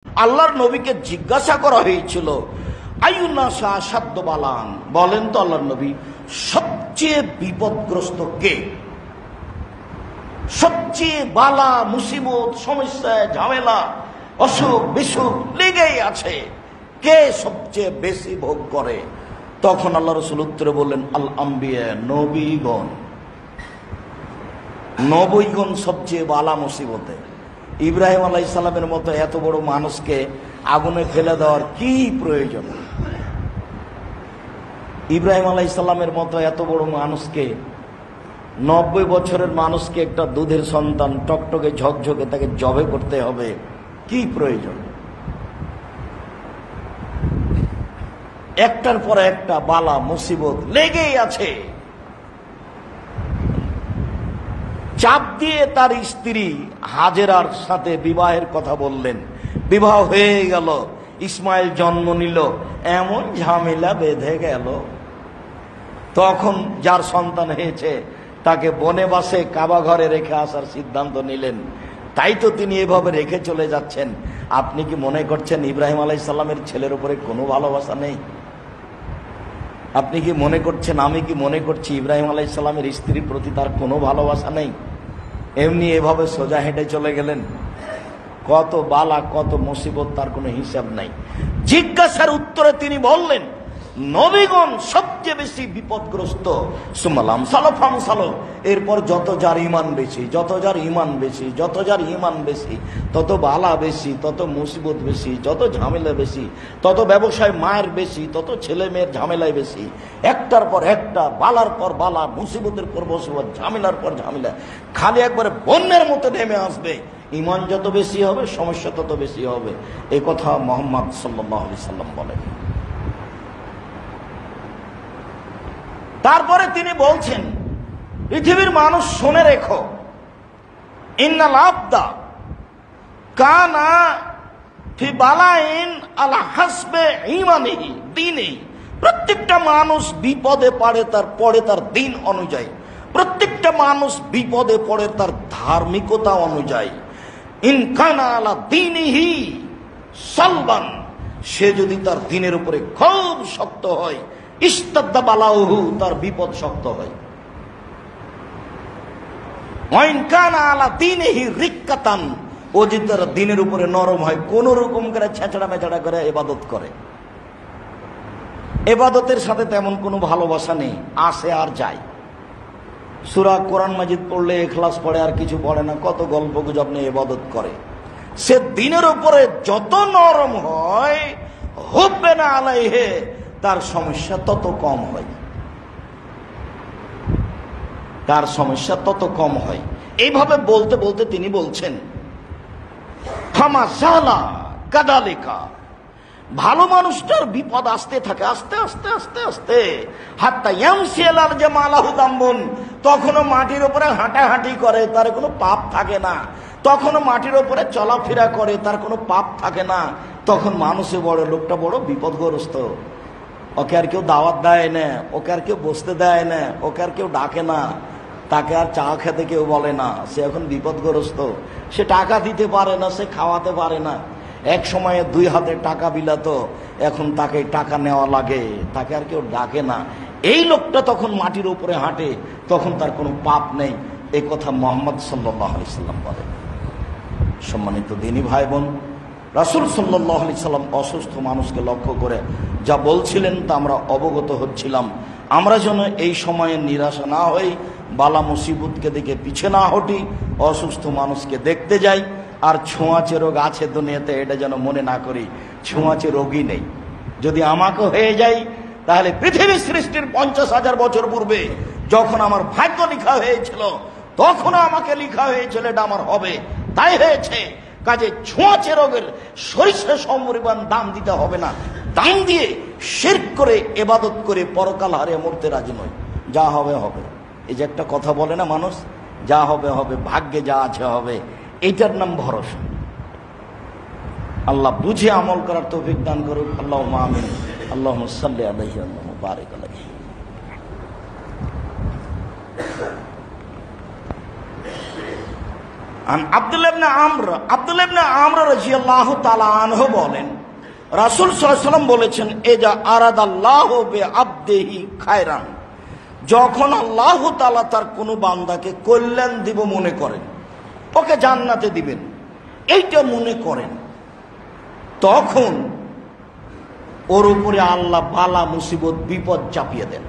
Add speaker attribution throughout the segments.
Speaker 1: আল্লাহর নবীকে জিজ্ঞাসা করা হয়েছিল আইয়ুন্নাসা আশাদ্দু বালান, বলেন তো আল্লাহর নবী সবচেয়ে বিপদগ্রস্ত কে? সবচেয়ে বালা মুসিবত সমস্যা ঝামেলা অসুখ বিসুখ লেগেই আছে, কে সবচেয়ে বেশি ভোগ করে? তখন আল্লাহ রাসূল উত্তরে বললেন আল আম্বিয়া, নবীগণ। নবীগণ সবচেয়ে বালা মুসিবতে। ইব্রাহিম আলাইহিস সালামের মতো এত বড় মানুষকে আগুনে ফেলে দেওয়ার কি প্রয়োজন? ইব্রাহিম আলাইহিস সালামের মতো এত বড় মানুষকে, 90 বছরের মানুষকে একটা দুধের সন্তান টকটকে ঝকঝকে তাকে জবে করতে হবে, কি প্রয়োজন? একটার পর একটা বালা মুসিবত লেগেই আছে। চাপ দিয়ে তার স্ত্রী হাজেরার সাথে বিবাহের কথা বললেন, বিবাহ হয়ে গেল, ইসমাইল জন্ম নিল, এমন ঝামেলা বেঁধে গেল। তখন যার সন্তান হয়েছে তাকে বনে বাসে কাবা ঘরে রেখে আসার সিদ্ধান্ত নিলেন। তাই তো তিনি এভাবে রেখে চলে যাচ্ছেন। আপনি কি মনে করছেন ইব্রাহিম আলাইহিস সালামের ছেলের উপরে কোনো ভালোবাসা নেই? আপনি কি মনে করছেন, আমি কি মনে করছি ইব্রাহিম আলাইহিস সালামের স্ত্রীর প্রতি তার কোনো ভালোবাসা নেই? এমনি এভাবে সোজা হেঁটে চলে গেলেন। কত বালা কত মুসিবত, তার কোনো হিসাব নাই। জিজ্ঞাসার উত্তরে তিনি বললেন নবীগণ সবচেয়ে বেশি বিপদগ্রস্ত। সুমালাম সালফাম সালো, এরপর যত যার ইমান বেশি, যত যার ইমান বেশি, যত যার ইমান বেশি, তত বালা বেশি, তত মুসিবত বেশি, যত ঝামেলা বেশি, তত ব্যবসায় মায়ের বেশি, তত ছেলে মেয়ের ঝামেলায় বেশি। একটার পর একটা, বালার পর বালা, মুসিবতের পর মুসিবত, ঝামেলার পর ঝামেলা, খালি একবারে বন্যার মতো নেমে আসবে। ইমান যত বেশি হবে সমস্যা তত বেশি হবে। এই কথা মুহাম্মদ সাল্লাল্লাহু আলাইহি সাল্লাম বলেন। তারপরে তিনি বলছেন পৃথিবীর মানুষ শুনে রেখো, ইন্নাল আবদা কানা ফি বালাইন আলা হাসবে ঈমানিহি দীনিহি। প্রত্যেকটা মানুষ বিপদে পড়ে তার দিন অনুযায়ী, প্রত্যেকটা মানুষ বিপদে পড়ে তার ধার্মিকতা অনুযায়ী। ইন কানা আলা দীনিহি সালবান, সে যদি তার দিনের উপরে খুব শক্ত হয়, ইস্তাদ্দা বালাউহু, তার বিপদ শক্ত হয়। ওয়াইন কানা আলা দীনিহি রিক্কাতান, ও যদি তার দিনের উপরে নরম হয়, কোন রকম করে ছেঁচড়া মেচড়া করে ইবাদত করে, ইবাদতের সাথে তেমন কোনো ভালোবাসা নেই, আসে আর যায়। সূরা কোরআন মাজিদ পড়লে ইখলাস পড়ে, আর কিছু পড়ে না, কত গল্প গুজব নিয়ে ইবাদত করে। সে দিনের উপরে যত নরম হয়, হুব্বে না আলাইহে, তার সমস্যা তত কম হয়, তার সমস্যা তত কম হয়। এইভাবে বলতে বলতে তিনি বলছেন ফামা জালা কাদালিকা, ভালো মানুষটার বিপদ আসতে থাকে, আস্তে আস্তে আস্তে আস্তে, হাত্তা ইয়ামসিয়ালার যে মালাহু দাম্বুন, তখনও মাটির উপরে হাঁটাহাঁটি করে, তার কোনো পাপ থাকে না। তখনও মাটির উপরে চলাফেরা করে, তার কোনো পাপ থাকে না। তখন মানুষে বড়, লোকটা বড় বিপদগ্রস্ত। ওকে আর কেউ দাওয়াত দেয় না, ওকে আর কেউ বসতে দেয় না, ওকে আর কেউ ডাকে না, তাকে আর চা খেতে কেউ বলে না। সে এখন বিপদগ্রস্ত, সে টাকা দিতে পারে না, সে খাওয়াতে পারে না। এক সময়ে 2 হাতে টাকা বিলাতো, এখন তাকে টাকা নেওয়া লাগে, তাকে আর কেউ ডাকে না। এই লোকটা তখন মাটির উপরে হাঁটে, তখন তার কোনো পাপ নেই। এই কথা মুহাম্মদ সাল্লাল্লাহু আলাইহি সাল্লাম বলেন। সম্মানিত দিনী ভাই বোন, রাসূল সাল্লাল্লাহু আলাইহি সাল্লাম অসুস্থ মানুষকে লক্ষ্য করে যা বলছিলেন তা আমরা অবগত হচ্ছিলাম। আমরা যেন এই সময়ে নিরাশা না হই, বালা মুসিবতকে দেখে পিছে না হটি, অসুস্থ মানুষকে দেখতে যাই। আর ছোঁয়াচে রোগ আছে দুনিয়াতে, এটা যেন মনে না করি ছোঁয়াচে রোগই নেই। যদি আমাকে হয়ে যাই, তাহলে পৃথিবী সৃষ্টির 50,000 বছর পূর্বে যখন আমার ভাগ্য লেখা হয়েছিল, তখনও আমাকে লেখা হয়েছিল এটা আমার হবে, তাই হয়েছে। কাজে ছোঁয়াচে রোগের সরিষা সমপরিমাণ দাম দিতে হবে না। দাম দিয়ে শিরক করে ইবাদত করে পরকাল হারিয়ে মরতে রাজি নয়। যা হবে হবে। এই যে একটা কথা বলে না মানুষ, যা হবে হবে, ভাগ্যে যা আছে হবে, এইটার নাম ভরসা। আল্লাহ বুঝে আমল করার তৌফিক দান করুক। আল্লাহুম্মা আমিন। আল্লাহুম্মা সাল্লি আলাইহি ওয়া বারিক আলাইহি। আব্দুল্লাহ ইবনে আমর রাদিয়াল্লাহু তাআলা আনহু বলেন, রাসূল সাল্লাল্লাহু আলাইহি ওয়াসাল্লাম বলেছেন, এজা আরাদাল্লাহু বিআবদিহি খায়রান, যখন আল্লাহ তাআলা তার কোনো বান্দাকে কল্যাণ দিব মনে করেন, ওকে জান্নাতে দিবেন এইটা মনে করেন, তখন ওর উপরে আল্লাহ বালা মুসিবত বিপদ চাপিয়ে দেন।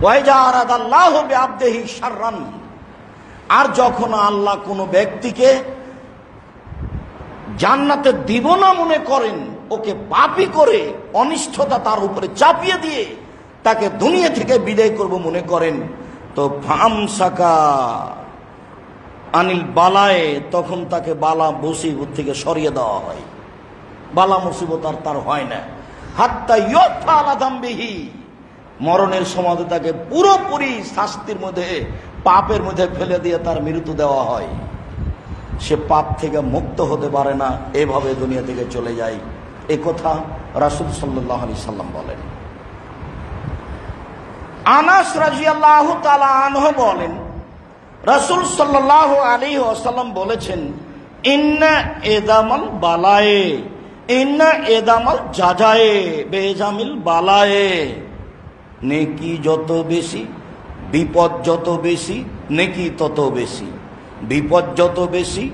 Speaker 1: ওয়াইজা আরাদাল্লাহু বিআবদিহি শাররান, আর যখন আল্লাহ কোনো ব্যক্তিকে জান্নাতে দিব না মনে করেন, ওকে পাপী করে অনিষ্ঠতা তার উপরে চাপিয়ে দিয়ে তাকে দুনিয়া থেকে বিদায় করব মনে করেন, তো ফামসাকা আনিল বালায়ে, তখন তাকে বালা মুসিবত থেকে সরিয়ে দেওয়া হয়। বালা মুসিবত আর তার হয় না। হাত্তা ইউফা আলা যামবিহি, মরণের সময় তাকে পুরোপুরি শাস্তির মধ্যে, পাপের মধ্যে ফেলে দিয়ে তার মৃত্যু দেওয়া হয়। সে পাপ থেকে মুক্ত হতে পারে না, এভাবে দুনিয়া থেকে চলে যায়। এই কথা রাসূল সাল্লাল্লাহু আলাইহি সাল্লাম বলেন। আনাস রাদিয়াল্লাহু তাআলা আনহু বলেন, রাসূল সাল্লাল্লাহু আলাইহি ওয়াসাল্লাম বলেছেন, ইন্না এদামাল বালায়ে, ইন্না এদামাল জাজায়ে বেজামিল বালায়ে, নেকি যত বেশি বিপদ যত বেশি, নেকি তত বেশি। বিপদ যত বেশি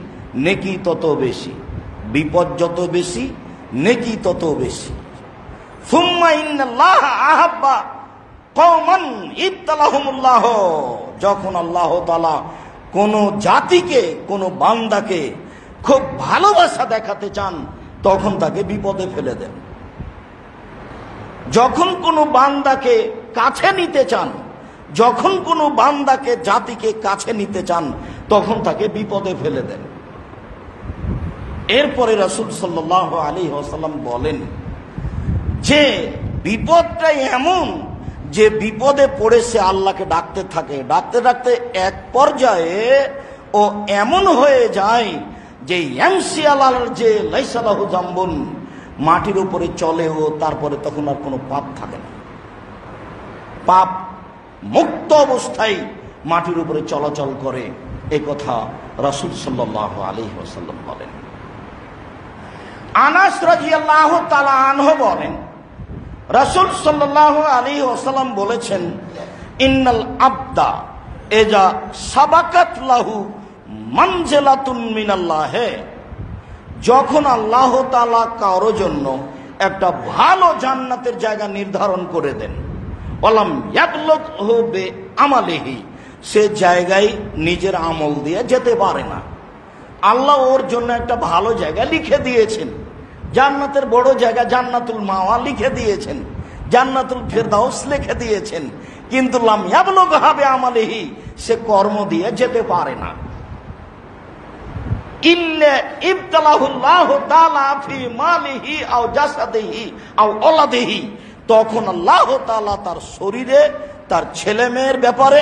Speaker 1: নেকি তত বেশি, বিপদ যত বেশি নেকি তত বেশি। সুম্মা ইন্নাল্লাহ আহাব্বা কওমান ইবতালাহুমুল্লাহ, যখন আল্লাহ তাআলা কোন জাতিকে, কোন বান্দাকে খুব ভালোবাসা দেখাতে চান, তখন তাকে বিপদে ফেলে দেন। যখন কোনো বান্দাকে কাছে নিতে চান, যখন কোনো বান্দাকে, জাতিকে কাছে নিতে চান, তখন তাকে বিপদে ফেলে দেন। এরপরে রাসূল সাল্লাল্লাহু আলাইহি ওয়াসাল্লাম বলেন যে বিপদটা এমন যে বিপদে পড়েছে আল্লাহকে ডাকতে থাকে, ডাকতে ডাকতে এক পর্যায়ে ও এমন হয়ে যায় যে ইয়ামসি আলাল যে লাইসা লাহু যামবুন, মাটির উপরে চলে ও তারপরে তখন আর কোনো পাপ থাকে না। পাপ মুক্ত অবস্থায় মাটির উপরে চলাচল করে, এই কথা রাসূল সাল্লাল্লাহু আলাইহি ওয়াসাল্লাম বলেন। আনাস রাদিয়াল্লাহু তাআলা আনহু বলেন, রাসূল সাল্লাল্লাহু আলাইহি ওয়াসাল্লাম বলেছেন, ইন্নাল আবদা এজা সাবাকাত লাহু মানজিলাতুন মিনাল্লাহ, যখন আল্লাহ তাআলা কারো জন্য একটা ভালো জান্নাতের জায়গা নির্ধারণ করে দেন, ওয়ালাম ইয়াবলুগহু বিআমালিহি, সে জায়গায় নিজের আমল দিয়ে যেতে পারে না, আল্লাহ ওর জন্য একটা ভালো জায়গা লিখে দিয়েছেন, জান্নাতের বড় জায়গা জান্নাতুল মাওয়া লিখে দিয়েছেন, জান্নাতুল ফেরদাউস লিখে দিয়েছেন, কিন্তু লাম ইয়াবলুগহু বিআমালিহি, সে কর্ম দিয়ে যেতে পারে না। ইল্লা ইবতালাহুল্লাহু তাআলা ফি মালিহি আও জাসাদিহি আও ওলাদিহি, তখন আল্লাহ তাআলা তার শরীরে, তার ছেলে মেয়ের ব্যাপারে,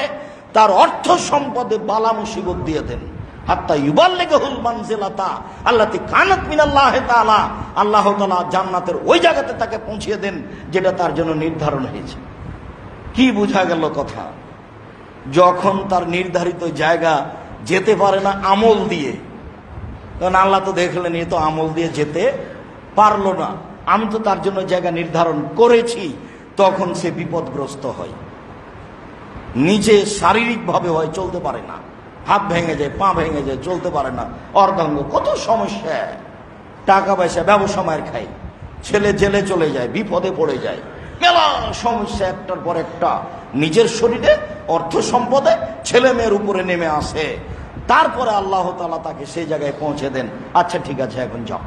Speaker 1: তার অর্থ সম্পদে বালা মুসিবত দিয়ে দেন। হাত্তা ইউবাল্লিগুল মানজিলাতা আল্লাতী কানাত মিনাল্লাহি তাআলা, আল্লাহ তাআলা জান্নাতের ওই জায়গাতে তাকে পৌঁছিয়ে দেন যেটা তার জন্য নির্ধারণ হয়েছে। কি বোঝা গেল কথা? যখন তার নির্ধারিত জায়গা যেতে পারে না আমল দিয়ে, কারণ আল্লাহ তো দেখলেন এ তো আমল দিয়ে যেতে পারলো না, আমি তো তার জন্য জায়গা নির্ধারণ করেছি, তখন সে বিপদগ্রস্ত হয়, নিজে শারীরিকভাবে হয়, চলতে পারে না, হাত ভেঙে যায়, পা ভেঙে যায়, চলতে পারে না, অর্ধাঙ্গ, কত সমস্যা, টাকা পয়সা ব্যবসা মার খায়, ছেলে জেলে চলে যায়, বিপদে পড়ে যায়, মেলা সমস্যা একটার পর একটা নিজের শরীরে, অর্থ সম্পদে, ছেলে মেয়ের উপরে নেমে আসে। তারপরে আল্লাহ তাআলা তাকে সেই জায়গায় পৌঁছে দেন, আচ্ছা ঠিক আছে এখন যাও।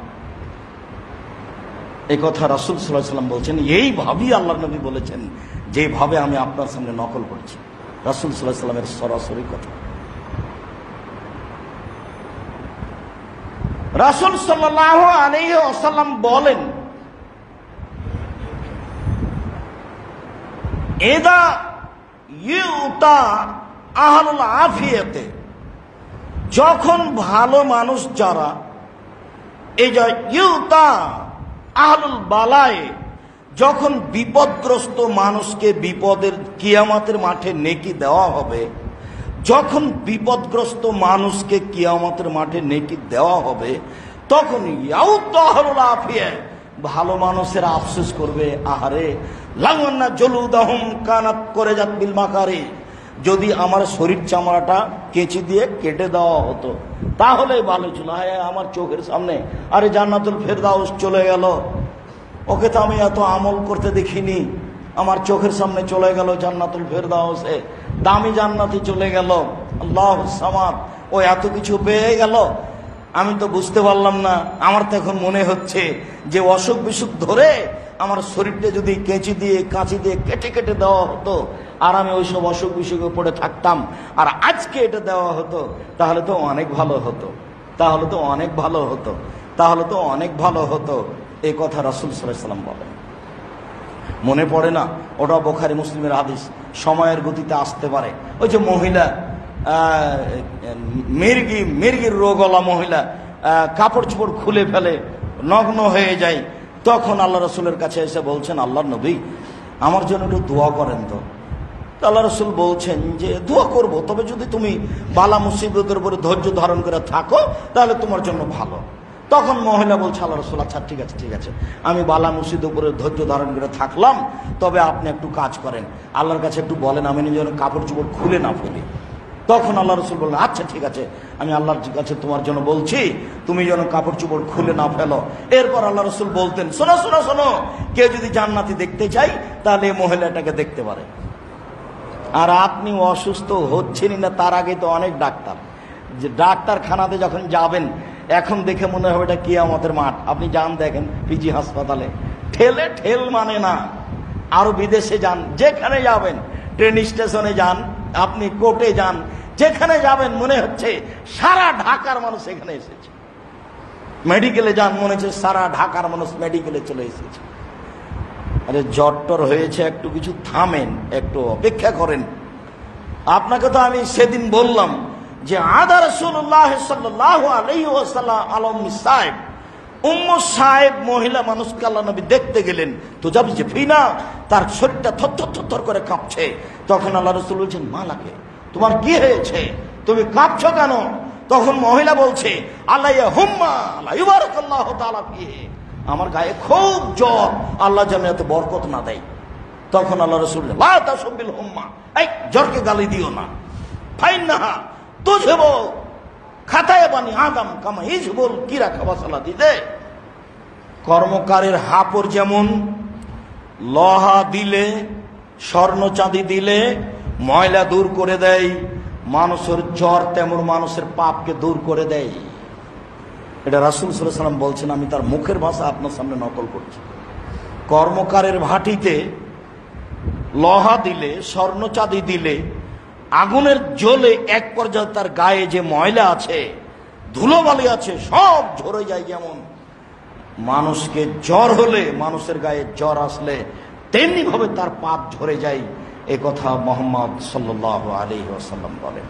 Speaker 1: এই কথা রাসূল সাল্লাল্লাহু আলাইহি ওয়াসাল্লাম বলছেন, এইভাবেই আল্লাহর নবী বলেছেন, যেভাবে আমি আপনার সামনে নকল করছি। রাসূল সাল্লাল্লাহু আলাইহি ওয়াসাল্লামের সরাসরি কথা। রাসূল সাল্লাল্লাহু আলাইহি ওয়াসাল্লাম বলেন, এদা ইউতা আহলুল আফিয়াতে, যখন ভালো মানুষ যারা, এই যে ইউতা আহলুল বালায়ে, যখন বিপদগ্রস্ত মানুষকে বিপদের কিয়ামতের মাঠে নেকি দেওয়া হবে, যখন বিপদগ্রস্ত মানুষকে কিয়ামতের মাঠে নেকি দেওয়া হবে, তখন ভালো মানুষের আফসোস করবে, আহারে লাগান্না জলুদাহুম কানাত করে যাত বিল মাকারি, যদি আমার শরীর চামড়াটা কেচি দিয়ে কেটে দেওয়া হতো তাহলে ভালো ছিল। আমার চোখের সামনে আরে জান্নাতুল ফেরদাউস চলে গেল, ওকে তো আমি এত আমল করতে দেখিনি, আমার চোখের সামনে চলে গেল জান্নাতুল ফেরদাউসে, দামি জান্নাতি চলে গেল, আল্লাহুস সামাদ, ও এত কিছু পেয়ে গেল, আমি তো বুঝতে পারলাম না। আমার তো এখন মনে হচ্ছে যে অসুখ বিসুখ ধরে আমার শরীরটা যদি কেঁচি দিয়ে কাঁচি দিয়ে কেটে কেটে দেওয়া হতো আর আমি ওইসব অসুখ বিসুখে পড়ে থাকতাম, আর আজকে এটা দেওয়া হতো তাহলে তো অনেক ভালো হতো, তাহলে তো অনেক ভালো হতো, তাহলে তো অনেক ভালো হতো। এই কথা রাসূল সাল্লাল্লাহু আলাইহি ওয়াসাল্লাম বলেন। মনে পড়ে না? ওটা বুখারী মুসলিমের হাদিস, সময়ের গতিতে আসতে পারে। ওই যে মহিলা মির্গির রোগওয়ালা মহিলা কাপড় চোপড় খুলে ফেলে, নগ্ন হয়ে যায়, তখন আল্লাহ রসুলের কাছে এসে বলছেন, আল্লাহর নবী আমার জন্য একটু দোয়া করেন তো। আল্লাহ রসুল বলছেন যে দোয়া করব, তবে যদি তুমি বালা মুসিবতের উপরে ধৈর্য ধারণ করে থাকো তাহলে তোমার জন্য ভালো। তখন মহিলা বলছে, আল্লাহ রসুল আচ্ছা ঠিক আছে ঠিক আছে, আমি বালা মুসিবতের উপরে ধৈর্য ধারণ করে থাকলাম, তবে আপনি একটু কাজ করেন, আল্লাহর কাছে একটু বলেন আমি যেন কাপড় চোপড় খুলে না ফেলি। তখন আল্লাহ রসুল বললেন, আচ্ছা ঠিক আছে, আমি আল্লাহর কাছে তোমার জন্য বলছি তুমি যেন কাপড় চোপড় খুলে না ফেলো। এরপর আল্লাহ রসুল বলতেন, শোনো শোনো শোনো, কেউ যদি জান্নাতি দেখতে চাই তাহলে এই মহিলাটাকে দেখতে পারে। আর আপনি অসুস্থ হচ্ছেনই না তার আগে তো অনেক ডাক্তার, যে ডাক্তারখানাতে যখন যাবেন এখন দেখে মনে হবে এটা কিয়ামতের মাঠ। আপনি যান দেখেন পিজি হাসপাতালে, ঠেলে ঠেল মানে না। আরো বিদেশে যান, যেখানে যাবেন, ট্রেন স্টেশনে যান, আপনি কোর্টে যান, যেখানে যাবেন মনে হচ্ছে সারা ঢাকার মানুষ এখানে এসেছে। মেডিকেলে যান, মনে হচ্ছে সারা ঢাকার মানুষ মেডিকেলে চলে এসেছে। আরে জ্বর হয়েছে, একটু কিছু থামেন, একটু অপেক্ষা করেন। আপনাকে তো আমি সেদিন বললাম যে আদা রাসূলুল্লাহ সাল্লাল্লাহু আলাইহি ওয়াসাল্লাম আলম সাহেব, উম্মু সাহেব মহিলা মানুষকে আল্লাহ নবী দেখতে গেলেন, তো যাবি যে ফিনা, তার শরীরটা থর করে কাঁপছে। তখন আল্লাহ রাসূল বলছেন, মালাকে, তোমার কি হয়েছে, তুমি কাঁপছো কেন? তখন মহিলা বলছে, আল্লাহ হুম্মা আল্লাহ ইউবারাকাল্লাহু তাআলা ফিহি, আমার গায়ে খুব জ্বর, আল্লাহ যেন এত বরকত না দেয়। তখন আল্লাহ রাসূল, লা তাসবিল হুম্মা, এই জ্বরকে গালি দিও না, ফাইন্নাহা তুযহিবু খাতায়া বানি আদম কামা ইযহিবুল কিরা খাবাসালা দিতে। কর্মকারের হাপড় যেমন লোহা দিলে, স্বর্ণ চাঁদি দিলে ময়লা দূর করে দেয়, মানুষের জ্বর তেমন মানুষের পাপকে দূর করে দেয়। এটা রাসূল সাল্লাল্লাহু আলাইহি ওয়াসাল্লাম বলছেন, আমি তার মুখের ভাষা আপনার সামনে নকল করছি। কর্মকারের ভাটিতে লোহা দিলে, স্বর্ণ চাঁদি দিলে, আগুনের জ্বলে এক পর্যায়ে তার গায়ে যে ময়লা আছে, ধুলোবালি আছে, সব ঝরে যায়। যেমন মানুষকে জ্বর হলে, মানুষের গায়ে জ্বর আসলে তেমনি ভাবে তার পাপ ঝরে যায়। এ কথা মুহাম্মদ সাল্লাল্লাহু আলাইহি ওয়াসাল্লাম বলেন।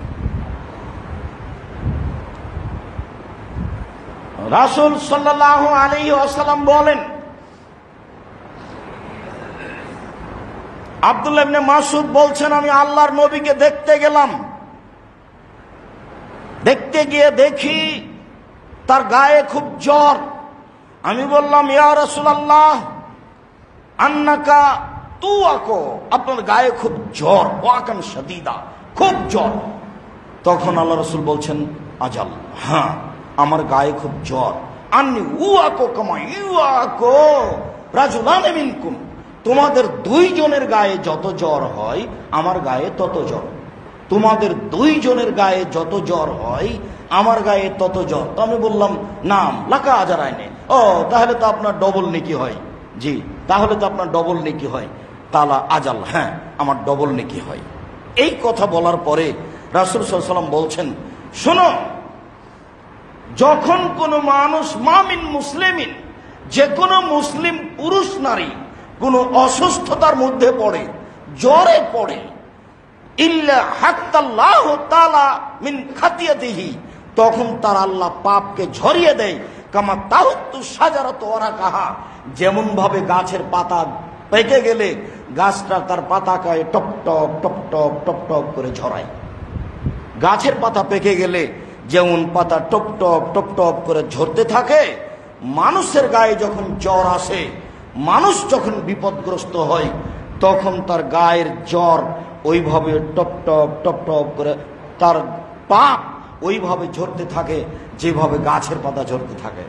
Speaker 1: রাসূল সাল্লাল্লাহু আলাইহি ওয়াসাল্লাম বলেন, আব্দুল্লাহ ইবনে মাসউদ বলছেন, আমি আল্লাহর নবীকে দেখতে গেলাম, দেখতে গিয়ে দেখি তার গায়ে খুব জ্বর। আমি বললাম, ইয়া রাসূলুল্লাহ আন্নাকা তুআকু, আপনার গায়ে খুব জ্বর, ওয়াকান শাদীদা, খুব জ্বর। তখন আল্লাহ রাসূল বলছেন, আজাল, হ্যাঁ আমার গায়ে খুব জ্বর। আন্নি উআকু কামা ইউআকু রাজুলান মিনকুম, তোমাদের দুইজনের গায়ে যত জ্বর হয় আমার গায়ে তত জ্বর, তোমাদের দুইজনের গায়ে যত জ্বর হয় আমার গায়ে তত জ্বর। তো আমি বললাম, নাম লাকা আজারাইনে, ও তাহলে তো আপনার ডবল নেকি হয়। জি, তাহলে তো আপনার ডবল নেকি হয়। তালা আজাল, হ্যাঁ আমার ডবল নেকি হয়। এই কথা বলার পরে রাসূল সাল্লাল্লাহু আলাইহি ওয়াসাল্লাম বলছেন, শোনো, যখন কোন মানুষ মামিন মুসলিমিন, যে কোনো মুসলিম পুরুষ নারী কোনো অসুস্থতার মধ্যে পড়ে, জ্বরে পড়ে, ইল্লা হাত্তাল্লাহু তাআলা মিন খাতিয়াতিহি, তখন তার আল্লাহ পাপকে ঝরিয়ে দেয়। কামা তাহুত্তু শাজারাতু ওয়ারাকাহা, যেমন ভাবে গাছের পাতা পেকে গেলে গাছটা তার পাতাকায় টপ টপ টপ টপ টপ টপ করে ঝরায়। গাছের পাতা পেকে গেলে যেমন পাতা টপ টপ টপ টপ করে ঝরতে থাকে, মানুষের গায়ে যখন জ্বর আসে, মানুষ যখন বিপদগ্রস্ত হয়, তখন তার গায়ের জ্বর ওইভাবে টপ টপ টপ টপ করে তার পাপ ওইভাবে ঝরতে থাকে যেভাবে গাছের পাতা ঝরতে থাকে।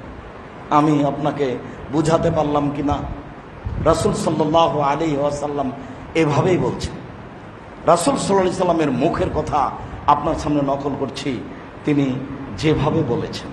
Speaker 1: আমি আপনাকে বুঝাতে পারলাম কিনা? রাসূল সাল্লাল্লাহু আলাইহি ওয়াসাল্লাম এভাবেই বলছেন। রাসূল সাল্লাল্লাহু আলাইহি সাল্লামের মুখের কথা আপনার সামনে নকল করছি, তিনি যেভাবে বলেছেন।